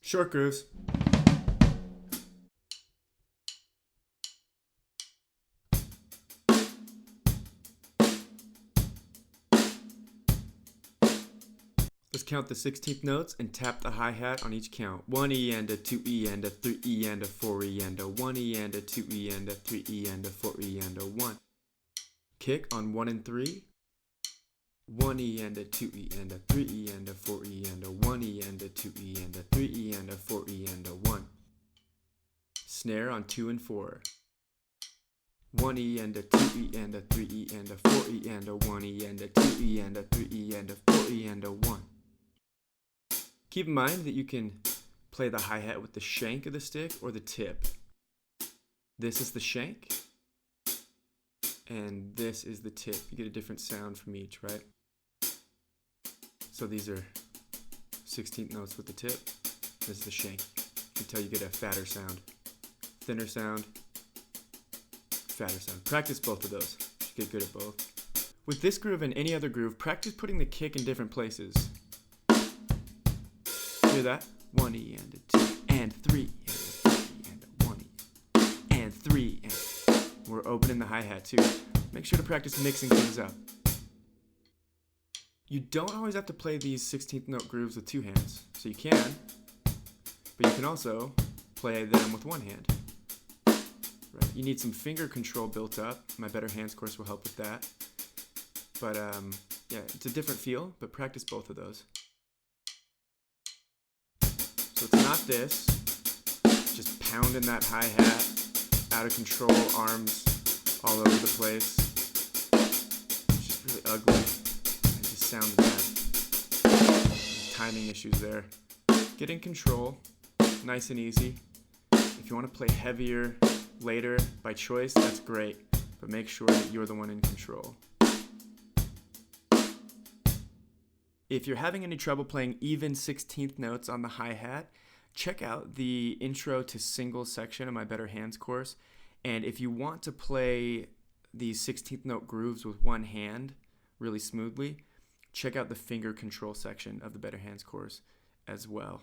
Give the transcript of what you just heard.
Short grooves. Let's count the 16th notes and tap the hi-hat on each count. 1 E and a 2 E and a 3 E and a 4 E and a 1 E and a 2 E and a 3 E and a 4 E and a 1. Kick on 1 and 3. 1 E and a 2 E and a 3 E and a 4 E and a 1 E and a 2 E and a 3 E and a 4 E and a 1. Snare on 2 and 4. 1 E and a 2 E and a 3 E and a 4 E and a 1 E and a 2 E and a 3 E and a 4 E and a 1. Keep in mind that you can play the hi-hat with the shank of the stick or the tip. This is the shank, and this is the tip. You get a different sound from each, right? So these are 16th notes with the tip. This is the shank. Until you get a fatter sound, thinner sound, fatter sound. Practice both of those. You get good at both. With this groove and any other groove, practice putting the kick in different places. Hear that? 1 E and a 2 and 3 and a 3 and a 1 E and 3 and we're opening the hi-hat too. Make sure to practice mixing things up. You don't always have to play these 16th note grooves with two hands. So you can, but you can also play them with one hand. Right? You need some finger control built up. My Better Hands course will help with that. But yeah, it's a different feel, but practice both of those. So it's not this, just pounding that hi-hat, out of control, arms all over the place. It's just really ugly. It just sounds bad. There's timing issues there. Get in control, nice and easy. If you want to play heavier later by choice, that's great, but make sure that you're the one in control. If you're having any trouble playing even 16th notes on the hi-hat, check out the Intro to Singles section of my Better Hands course. And if you want to play these 16th note grooves with one hand really smoothly, check out the finger control section of the Better Hands course as well.